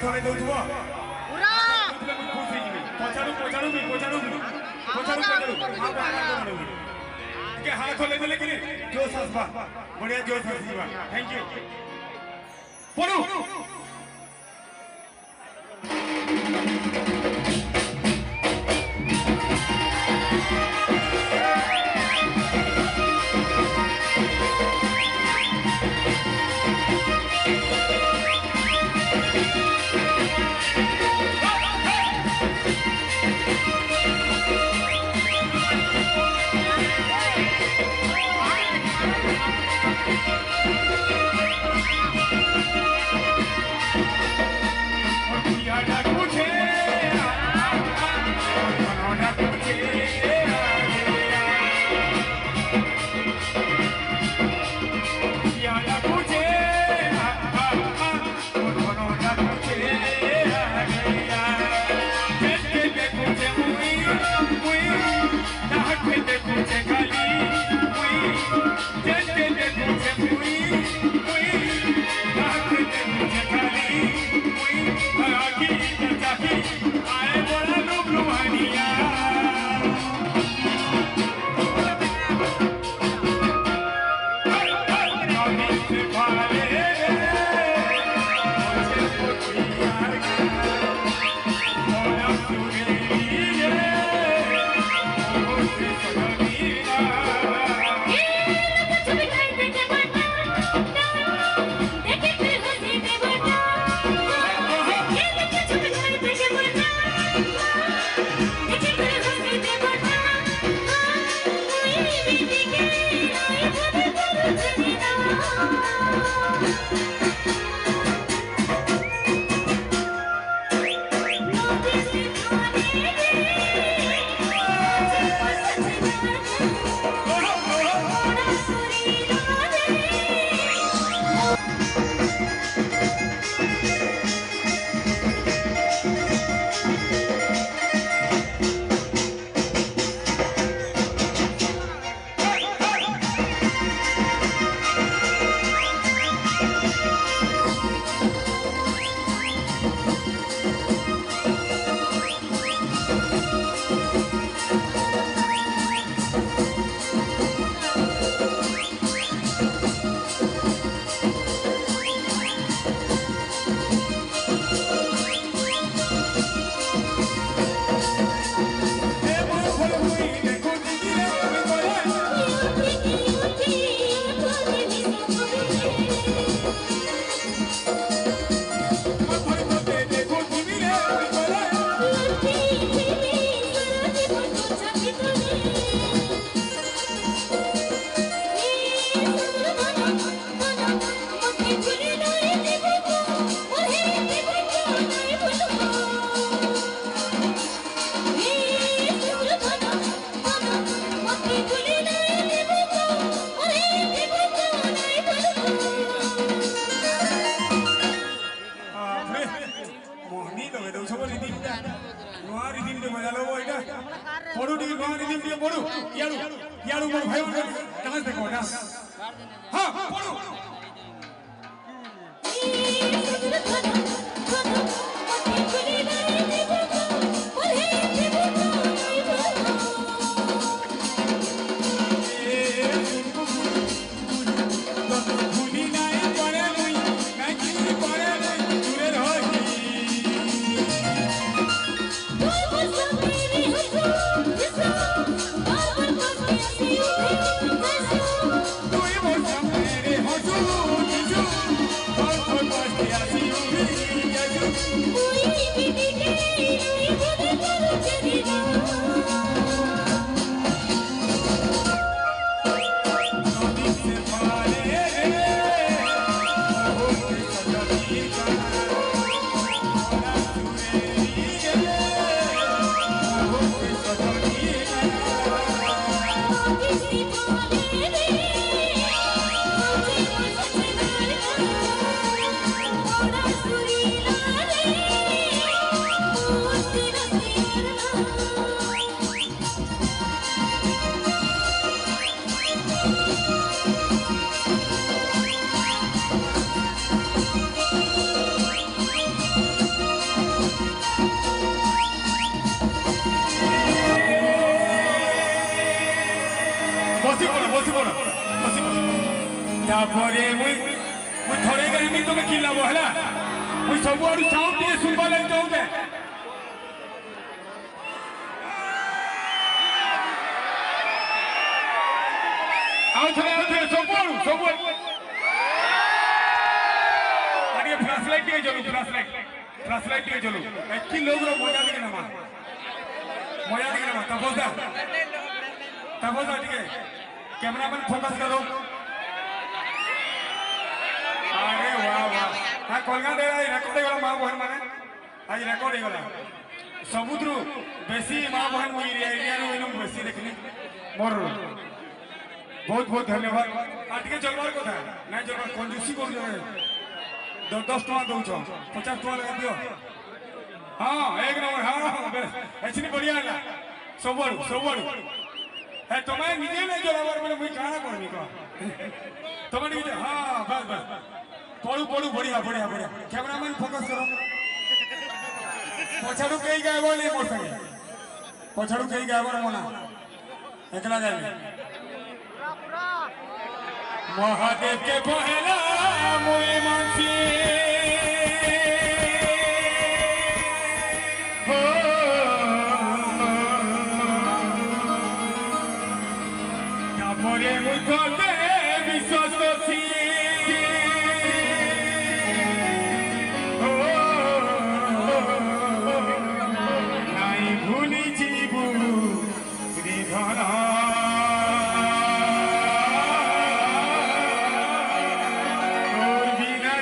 हाथ हले दउथबो पूरा तुले मु खुश ही जिबी पछाड़ू हां बाहर के हाथ हले देले कि जोश आसबा बढ़िया जोश आसीबा थैंक यू पड़ू पड़ू टी बाहर निकल दिया पड़ू यारू यारू मोर भाई कहां से कोना हां पड़ू तापरे मुई थोड़े कहमी तुम्हें कि लाभ है मुई सब आड़ साउंड टे सुनवा लगे चाहूचे सब फ्लैशलाइट टे चलो फ्लैशलाइट टे चलो एक्चुअली लोग मजा दिखे ना तपोसा ठीक है कैमरामैन फोकस करो अरे वाह वाह हाँ कोलगा दे रेकर्ड हो माँ बहन माने आज रेकर्ड हो सबुद्र बेसी माँ बहन मुझे एरिया बेसी देखनी मोर बहुत बहुत धन्यवाद आटे चलवार कथा ना चलवा कंजूसी कर 10 टका दौच 50 टका लगा दियो हाँ एक नंबर हाँ ऐसी बढ़िया है सब है तुम्हें निजे नहीं चलावर बोले मुझे कहाँ करनी का तुम्हें निजे हाँ बस बस पढ़ू बढ़िया कैमरामैन फोकस करो पछाड़ू कई गायब नहीं मोर संगे पछाड़ू कई गायब मना एकला गायब महादेव के पहला मुई मानसी तापरे मुई तोते विश्वास करছি নাই ভুলি জীবু হৃদয় তোর বিনা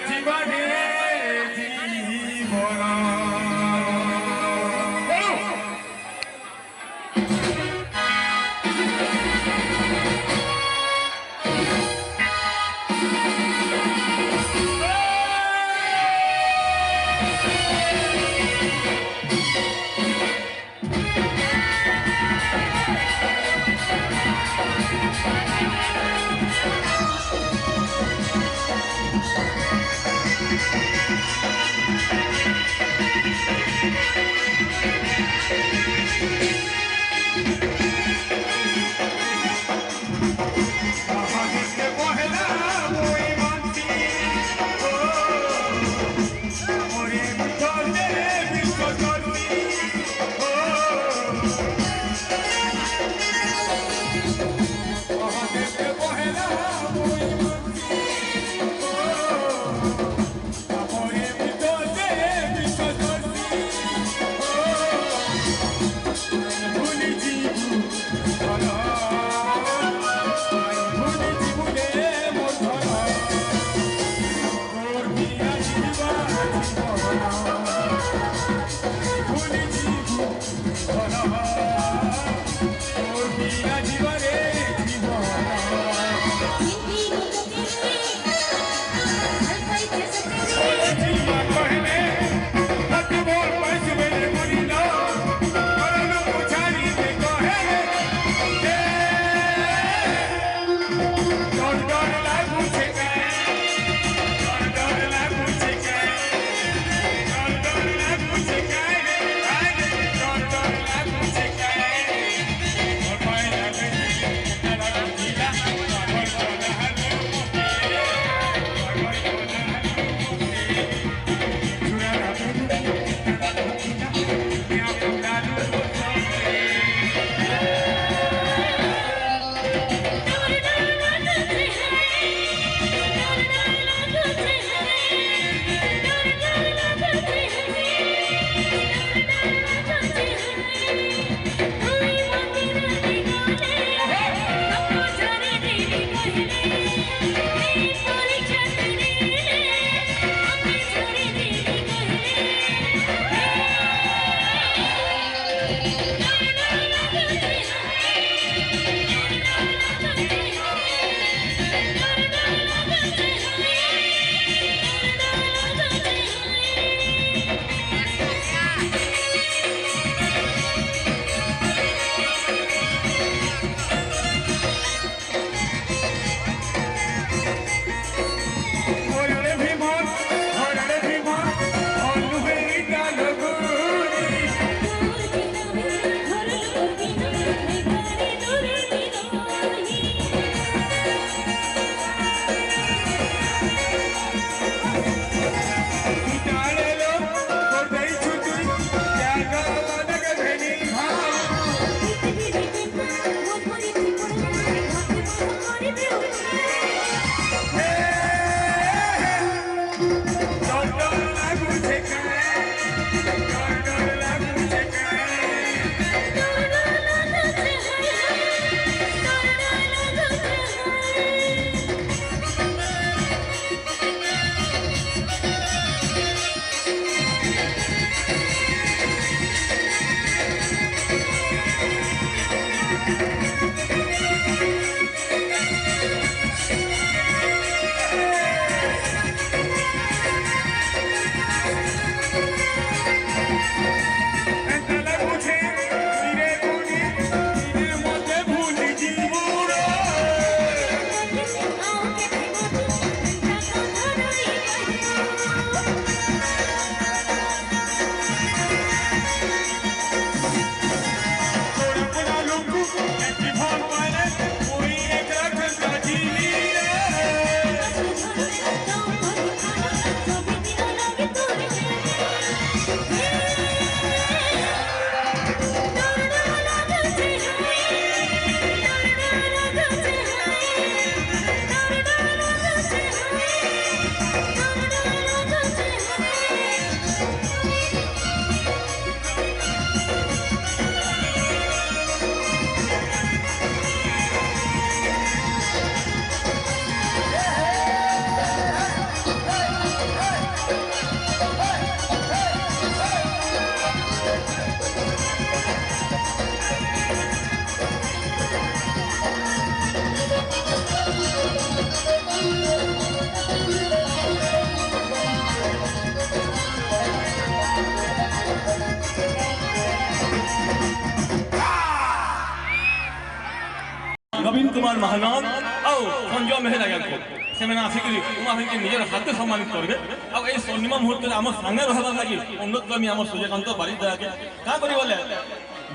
महानंद आउ संजय मेहर आज्ञा को से आसिक उमा भाई निजर हाथ सम्मानित करेंगे आ स्वर्णिमा मुहूर्त में आम सागे रहा लगी अनुरोध करमी आम सूर्यकांत बारिदा के क्या कर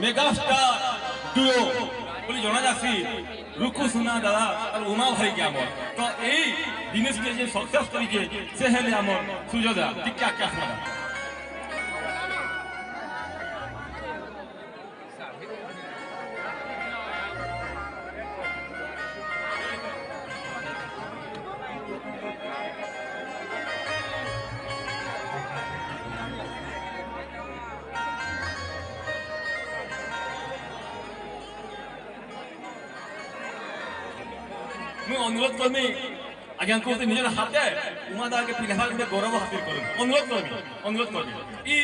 मेगास्टार डुओ बोली जना जासी रुकु सुना दादा और उमा भाई के आम तो यही जिनिस के सक्सेस करिके से हेले आम सुजदा टिका क्या मैं अनुरोध करमी आज्ञा को निजर हाथे उमादा के फिलहाल में गौरव हासिल करूँ अनुरोध करमी ई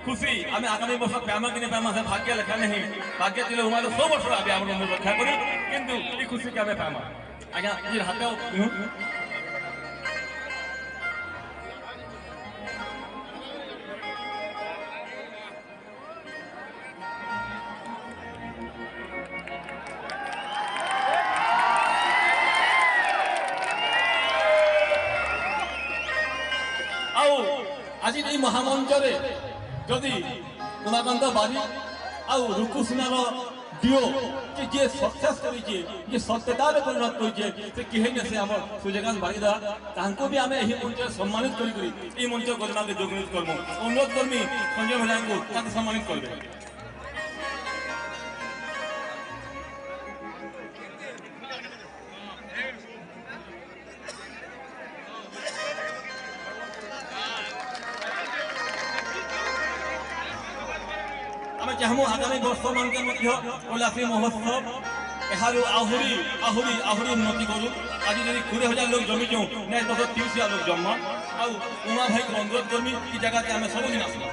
खुशी आम आगामी वर्ष पैमा कि पैमा से भाग्य लेखा नहीं भाग्य दिले उमादा 100 वर्ष आगे आम रक्षा करी किंतु ई खुशी के आम पैमा आज्ञा निजर हाथे आज ये महामंच जदि उमाकांत बारी आउ रुकु सुनार डिओ जे सक्सेस करिके जे सत्यतार परिणत करिके से किहेने से हमर सूर्यकांत बारिदा तांको भी आमे एही मंच सम्मानित करी ए मंच गरिमा के जोगनित करमु अनुरोध करमी संजय भैया को ताके सम्मानित करबे चाहूँ आगामी वर्ष मान के उल्लासी महोत्सव यार आहरी उन्नति करूँ आज यदि 20,000 लोग जमी जाऊँ नहीं 30,000 लोग जमा आ उमा भाई को अनुरोध करमी कि जगह आम सबुदिन आसला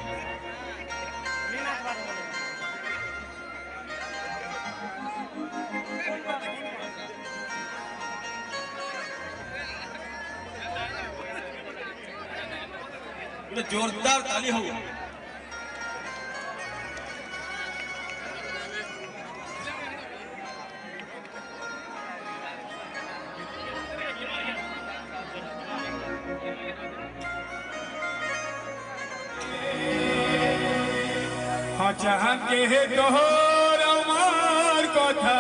जोरदार ताली हो चाहत के तोहर अमर कथा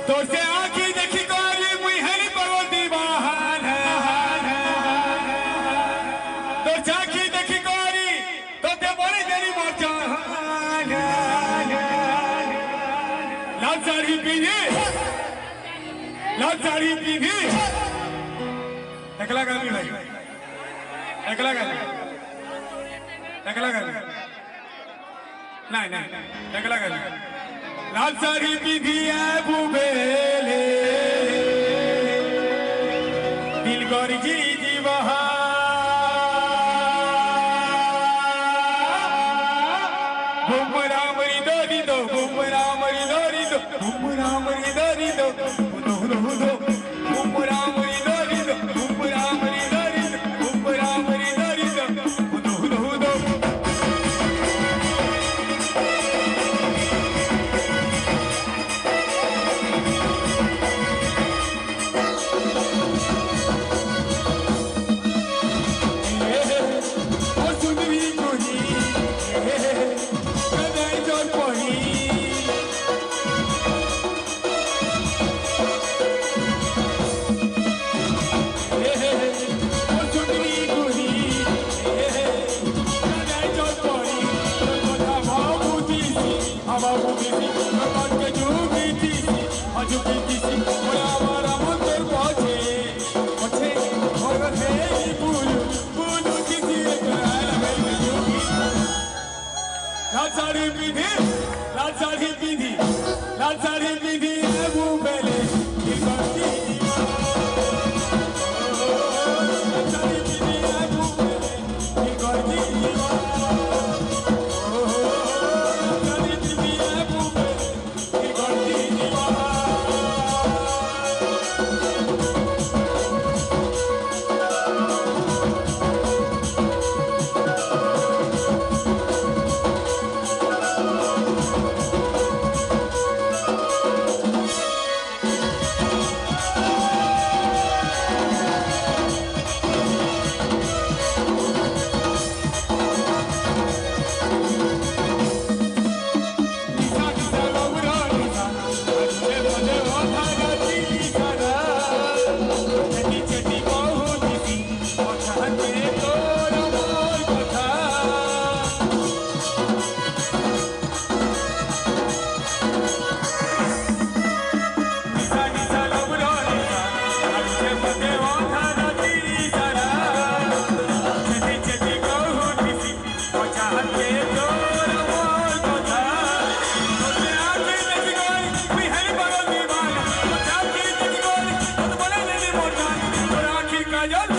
तो से आँखी देखी करी मुहर पर दीवान तो आँखी देखी करी तो ते बड़ी देरी मचान लाल साड़ी पीनी एकला गाली भाई एकला गाली नहीं टकला कर लाल साड़ी पीधिया बुबेले दिल गरी जी जीवहा बुमरामरी दोरी दो बुमरामरी दोरी दो बुमरामरी दोरी दो दो बुमरामरी दोरी दो बुमरामरी दोरी दो बुमरामरी दोरी दो लाल साड़ी पीधी बुबेले काजल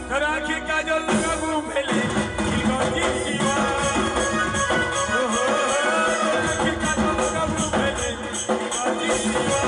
तोर आखी काजल लगाबू भेले दिलगजी जीवा ओहो तोर आखी काजल लगाबू भेले दिलगजी जीवा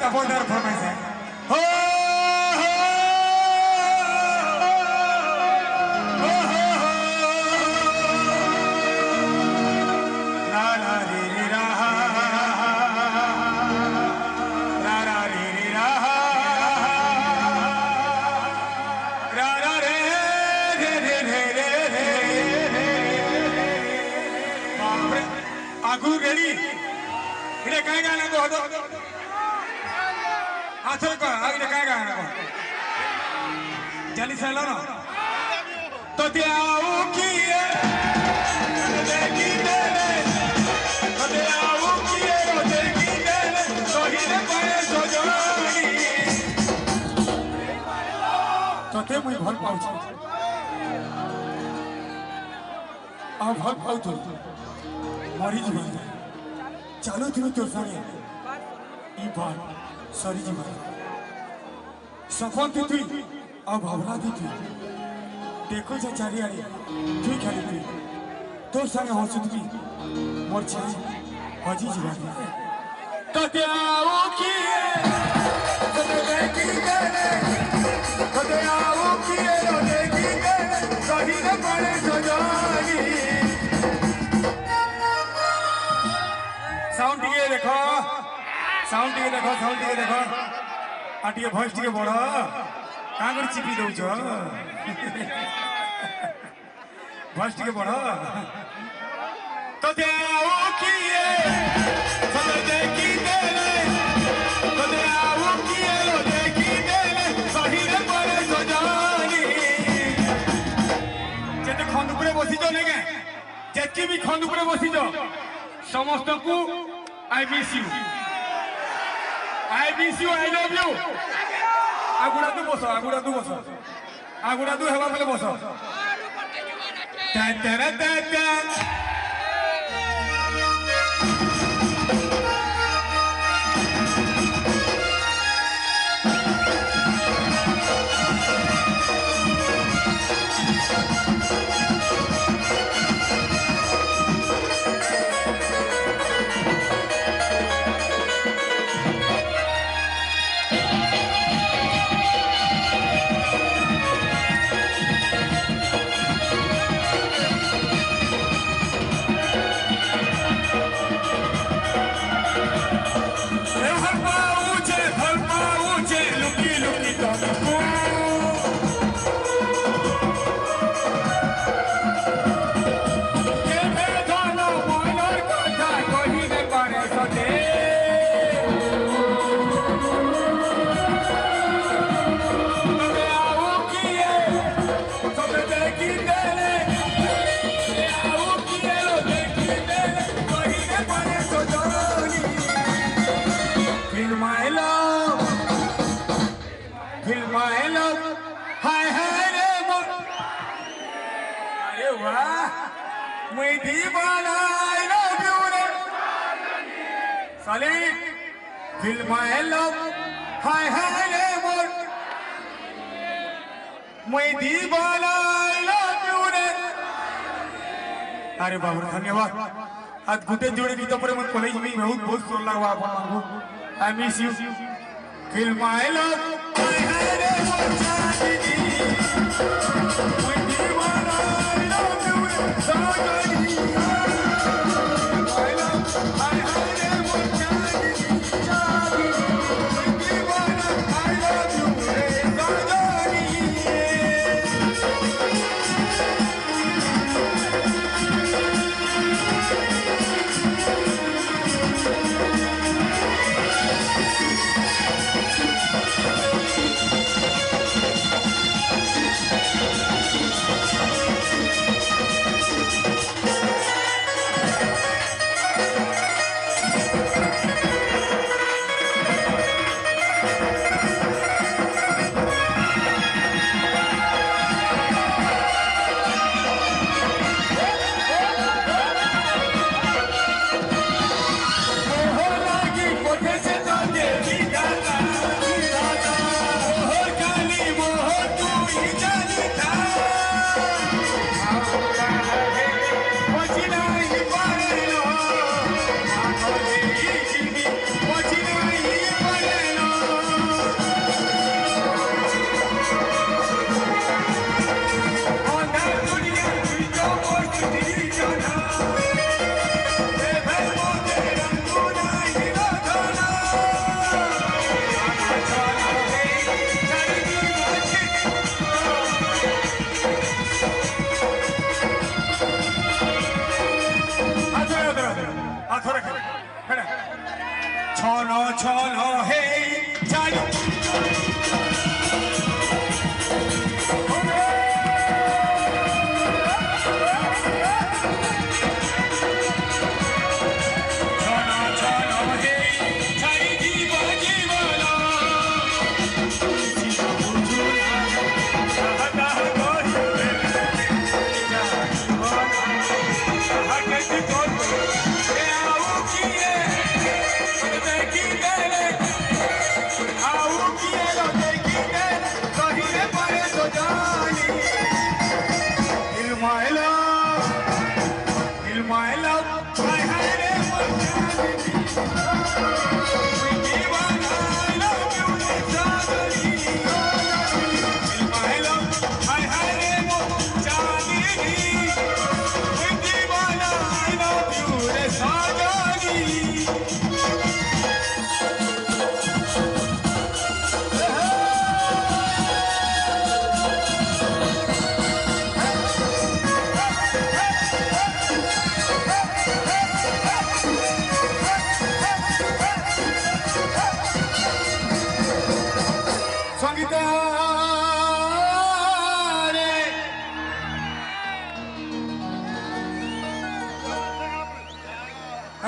तपोदार फरमाइश है हो ला ला रे रे रा रा रे रे रा रा रे रे रे रे रे रे बाप रे आगू रेडी इने काय गाना को दो आचर को आगे काय गाना को जल्दी से लो ना तो त्याऊ किए देखी देले तो त्याऊ किए देखी देले तो ही ने पाए सजनी तो ते मुई भल पाउ छी आ भल पाउ तो मरी जीवन चलो तुम तोर संगे ई बात सरी जीवन सफन थी अब भावना थी देखो जा चारियाड़ी तू खाली थी तोर संगे हंसुतबी मोर छाई हजी जीवन तो त्याऊ किए तो देखी देले तो त्याऊ किए तो देखी देले सही न पड़े सजानी साउंड टिके देखो साउंड टिके देखो आ टिके वॉइस टिके बड़ का कर चिपी दउछ वॉइस टिके बड़ तो देओ किए तो देखी देले तो देओ किए लो देखी देले सही रे पड़े सजानी जेते खंड ऊपर बसी जो नेगे जेकी भी खंड ऊपर बसी जो समस्त को I miss you I love you आगुड़ा तू बस आगुड़ा तू हेबा पहले बस ता ता ता ता मैं दीवाना I love you रे साली फिल्म I love हाय हाय रे मोर मैं दीवाना I love you रे अरे बाबू धन्यवाद आज गुटे जोड़े गीत पर मन कॉलेज में बहुत सुर लगवा आपको I miss you film I love हाय हाय रे मोर चांदनी मैं दीवाना I love you रे साजनी हाथ रख खड़ा छनो छनो हे चालू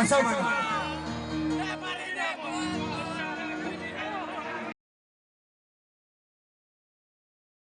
ऐसा